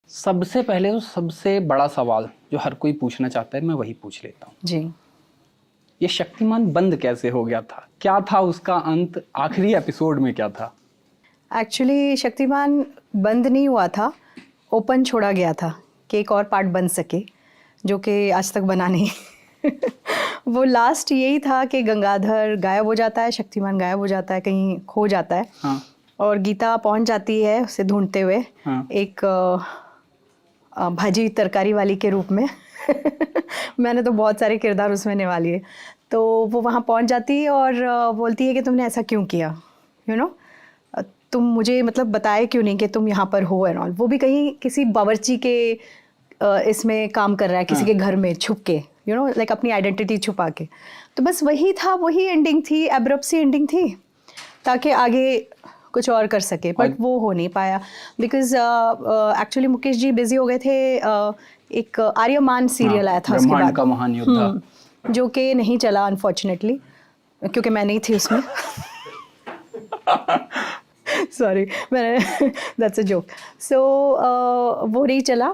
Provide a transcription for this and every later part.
सबसे पहले तो सबसे बड़ा सवाल जो हर कोई पूछना चाहता है मैं वही पूछ लेता हूँ जी। ये शक्तिमान बंद कैसे हो गया था? क्या था उसका अंत? आखिरी एपिसोड में क्या था? एक्चुअली शक्तिमान बंद नहीं हुआ था, ओपन छोड़ा गया था कि एक और पार्ट बन सके, जो कि आज तक बना नहीं। वो लास्ट यही था कि गंगाधर गायब हो जाता है, शक्तिमान गायब हो जाता है, कहीं खो जाता है। हाँ। और गीता पहुंच जाती है उसे ढूंढते हुए। हाँ। एक भाजी तरकारी वाली के रूप में। मैंने तो बहुत सारे किरदार उसमें निभाली है। तो वो वहाँ पहुँच जाती है और बोलती है कि तुमने ऐसा क्यों किया, यू नो, तुम मुझे मतलब बताए क्यों नहीं कि तुम यहाँ पर हो एंड ऑल। वो भी कहीं किसी बावर्ची के इसमें काम कर रहा है, किसी के घर में छुप के, यू नो, लाइक अपनी आइडेंटिटी छुपा के। तो बस वही था, वही एंडिंग थी, एब्रप्ट सी एंडिंग थी, ताकि आगे कुछ और कर सके, बट वो हो नहीं पाया because actually Mukesh ji busy हो गए थे। एक आर्यमान सीरियल आया था उसके ब्रह्मांड बाद, का महान योद्धा, जो कि नहीं चला अनफॉर्चुनेटली, क्योंकि मैं नहीं थी उसमें। सॉरी, मैंने दैट्स अ जोक। सो वो नहीं चला।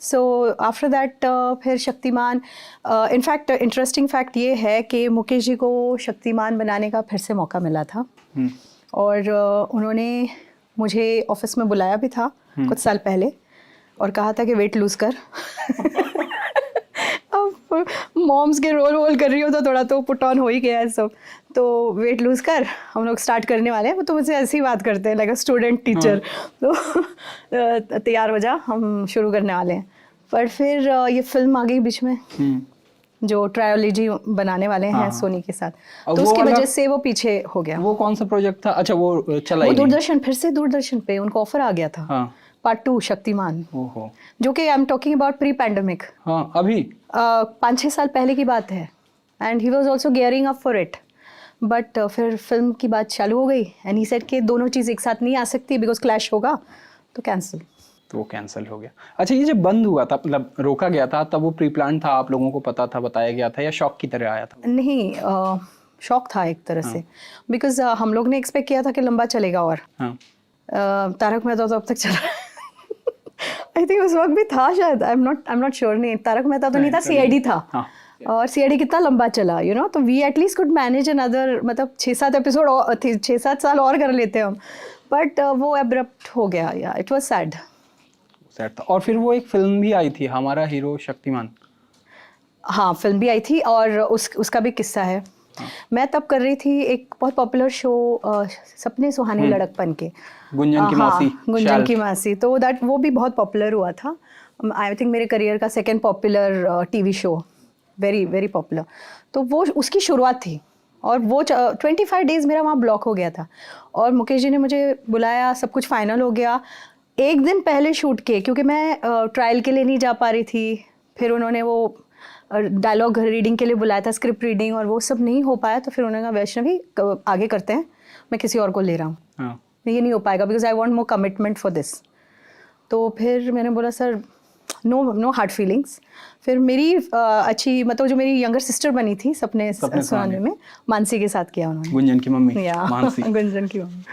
सो आफ्टर दैट फिर शक्तिमान, इनफैक्ट इंटरेस्टिंग फैक्ट ये है कि मुकेश जी को शक्तिमान बनाने का फिर से मौका मिला था। और उन्होंने मुझे ऑफिस में बुलाया भी था कुछ साल पहले और कहा था कि वेट लूज़ कर। अब मॉम्स के रोल कर रही हो तो थोड़ा तो पुट ऑन हो ही गया है सब, तो वेट लूज़ कर, हम लोग स्टार्ट करने वाले हैं। वो तो मुझसे ऐसी ही बात करते हैं लाइक अ स्टूडेंट टीचर। तो तैयार हो जा, हम शुरू करने वाले हैं। पर फिर ये फिल्म आ गई बीच में, जो ट्रायोलॉजी बनाने वाले हैं सोनी के साथ, तो उसकी वजह से वो पीछे हो गया। वो कौन सा प्रोजेक्ट था? अच्छा, वो चला वो ही नहीं। दूरदर्शन, फिर से दूरदर्शन पे उनको ऑफर आ गया था। हाँ। पार्ट 2 शक्तिमान, ओहो। जो कि I am talking about pre pandemic. हाँ, अभी 5-6 साल पहले की बात है। And he was also gearing up for it, but फिर फिल्म की बात चालू हो गई एंड ही सेड कि दोनों चीज़ एक साथ नहीं आ सकती बिकॉज क्लैश होगा, तो कैंसिल। तो वो कैंसिल हो गया। अच्छा, ये जब बंद हुआ था, मतलब रोका गया था, तब वो प्री प्लान था, आप लोगों को पता था, बताया गया था, या शॉक की तरह आया था? नहीं, शॉक था एक तरह से, बिकॉज हम लोग ने एक्सपेक्ट किया था कि लंबा चलेगा। और तारक मेहता तो अब तक चला। आई थिंक उस वक्त भी था शायद, आई एम नॉट श्योर। नहीं, तारक मेहता तो नहीं था, सीआईडी था। और सीआईडी कितना लंबा चला, यू नो, तो we at least could manage another, मतलब 6-7 एपिसोड और 6-7 साल और कर लेते हम, बट वो एब्रप्ट हो गया। या इट वाज सैड था। और फिर वो एक फिल्म भी आई थी, हमारा हीरो शक्तिमान। हाँ, फिल्म भी आई थी और उसका भी किस्सा है। मैं तब कर रही थी एक बहुत पॉपुलर शो, सपने सुहाने लड़कपन के, गुंजन की मासी। गुंजन की मासी। तो दैट वो भी बहुत पॉपुलर हुआ था। आई थिंक मेरे करियर का second popular TV show, very very popular. तो वो उसकी शुरुआत थी और वो 25 डेज़ मेरा वहाँ ब्लॉक हो गया था। और मुकेश जी ने मुझे बुलाया, सब कुछ फाइनल हो गया एक दिन पहले शूट के, क्योंकि मैं ट्रायल के लिए नहीं जा पा रही थी। फिर उन्होंने वो डायलॉग रीडिंग के लिए बुलाया था, स्क्रिप्ट रीडिंग, और वो सब नहीं हो पाया। तो फिर उन्होंने कहा वैष्णवी आगे करते हैं, मैं किसी और को ले रहा हूँ, ये नहीं हो पाएगा because I want more commitment for this. तो फिर मैंने बोला सर नो हार्ड फीलिंग्स। फिर मेरी अच्छी, मतलब जो मेरी यंगर सिस्टर बनी थी सपने सुहाने में, मानसी के साथ किया उन्होंने। गुंजन की मम्मी मानसी। गुंजन की मम्मी।